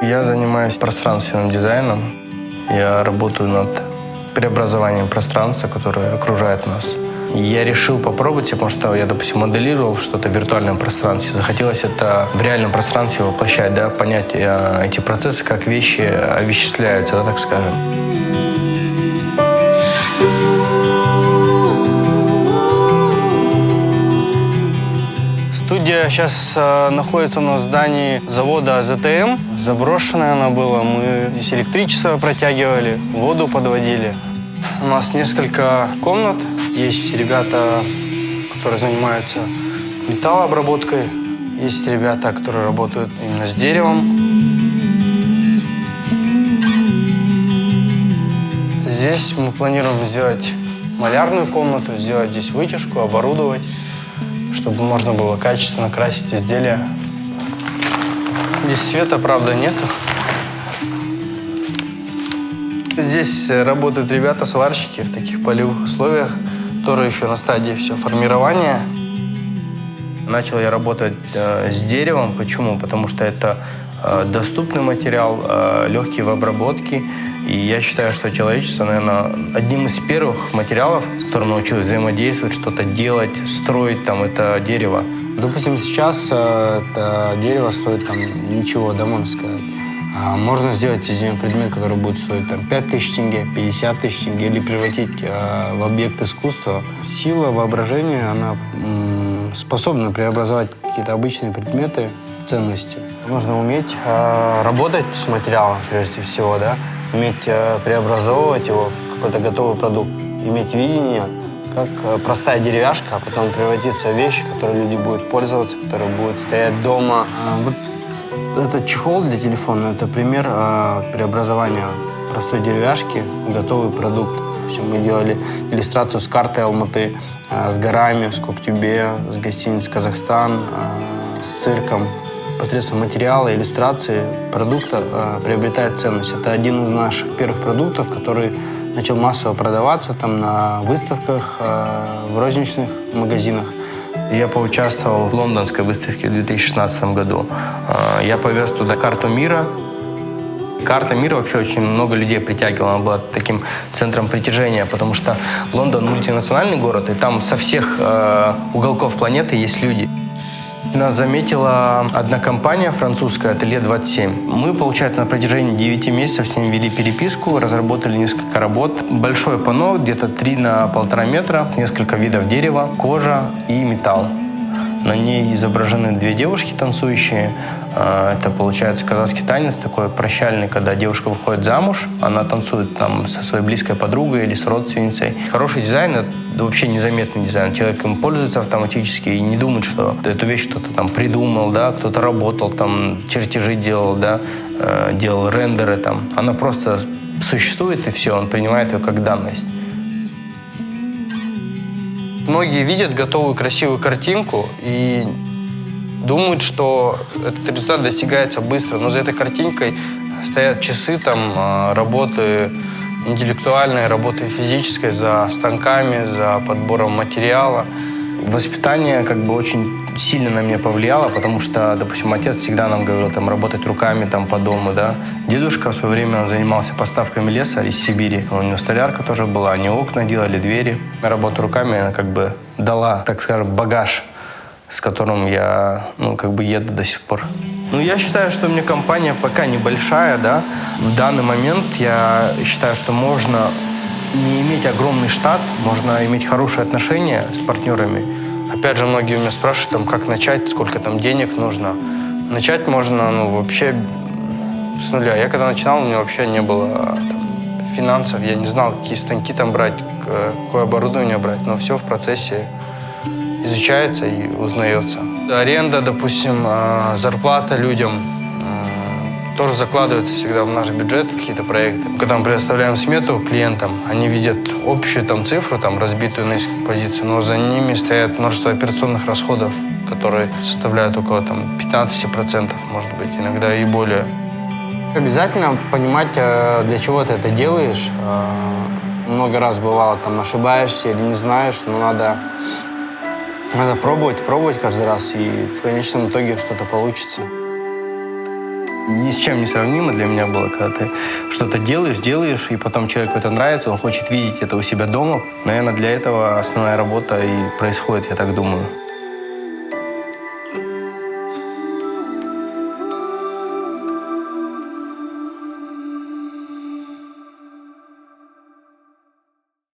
Я занимаюсь пространственным дизайном. Я работаю над преобразованием пространства, которое окружает нас. И я решил попробовать, потому что я, допустим, моделировал что-то в виртуальном пространстве. Захотелось это в реальном пространстве воплощать, да, понять эти процессы, как вещи овеществляются, да, так скажем. Студия сейчас находится у нас в здании завода АЗТМ. Заброшенная она была. Мы здесь электричество протягивали, воду подводили. У нас несколько комнат. Есть ребята, которые занимаются металлообработкой. Есть ребята, которые работают именно с деревом. Здесь мы планируем сделать малярную комнату, сделать здесь вытяжку, оборудовать, чтобы можно было качественно красить изделия. Здесь света, правда, нету. Здесь работают ребята-сварщики в таких полевых условиях, тоже еще на стадии все формирования. Начал я работать с деревом. Почему? Потому что это доступный материал, легкий в обработке. И я считаю, что человечество, наверное, одним из первых материалов, с которым научилось взаимодействовать, что-то делать, строить, там, это дерево. Допустим, сейчас это дерево стоит там ничего, да, можно сказать. Можно сделать из него предмет, который будет стоить там 5000 тенге, 50 тысяч тенге, или превратить в объект искусства. Сила воображения, она способна преобразовать какие-то обычные предметы в ценности. Нужно уметь работать с материалом, прежде всего, да, уметь преобразовывать его в какой-то готовый продукт, иметь видение, как простая деревяшка, а потом превратиться в вещь, которой люди будут пользоваться, которая будет стоять дома. Вот этот чехол для телефона – это пример преобразования простой деревяшки в готовый продукт. Мы делали иллюстрацию с картой Алматы, с горами в Скоктюбе, с гостиницей «Казахстан», с цирком. Посредством материала, иллюстрации продукта приобретает ценность. Это один из наших первых продуктов, который начал массово продаваться там, на выставках, в розничных магазинах. Я поучаствовал в лондонской выставке в 2016 году. Я повез туда карту мира. Карта мира вообще очень много людей притягивала. Она была таким центром притяжения, потому что Лондон мультинациональный город, и там со всех уголков планеты есть люди. Нас заметила одна компания французская, Ателье 27. Мы, получается, на протяжении 9 месяцев с ними вели переписку, разработали несколько работ. Большое панно, где-то 3 на 1,5 метра, несколько видов дерева, кожа и металл. На ней изображены 2 девушки танцующие. Это, получается, казахский танец, такой прощальный, когда девушка выходит замуж, она танцует там со своей близкой подругой или с родственницей. Хороший дизайн – это вообще незаметный дизайн. Человек им пользуется автоматически и не думает, что эту вещь кто-то там придумал, да, кто-то работал, там, чертежи делал, да, делал рендеры там. Она просто существует, и все, он принимает ее как данность. Многие видят готовую красивую картинку и думают, что этот результат достигается быстро, но за этой картинкой стоят часы там, работы интеллектуальной, работы физической, за станками, за подбором материала. Воспитание как бы очень сильно на меня повлияло, потому что, допустим, отец всегда нам говорил там, работать руками там, по дому. Да? Дедушка в свое время он занимался поставками леса из Сибири. У него столярка тоже была, они окна делали, двери. Работа руками она как бы дала, так скажем, багаж, с которым я как бы еду до сих пор. Я считаю, что у меня компания пока небольшая, да. В данный момент я считаю, что можно не иметь огромный штат, можно иметь хорошие отношения с партнерами. Опять же, многие у меня спрашивают, там, как начать, сколько там денег нужно. Начать можно вообще с нуля. Я когда начинал, у меня вообще не было там, финансов, я не знал, какие станки там брать, какое оборудование брать, но все в процессе изучается и узнается. Аренда, допустим, зарплата людям тоже закладывается всегда в наш бюджет, в какие-то проекты. Когда мы предоставляем смету клиентам, они видят общую там, цифру, там, разбитую на несколько позиций, но за ними стоят множество операционных расходов, которые составляют около там, 15%, может быть, иногда и более. Обязательно понимать, для чего ты это делаешь. Много раз бывало, там, ошибаешься или не знаешь, но надо пробовать каждый раз, и в конечном итоге что-то получится. Ни с чем не сравнимо для меня было, когда ты что-то делаешь, и потом человеку это нравится, он хочет видеть это у себя дома. Наверное, для этого основная работа и происходит, я так думаю.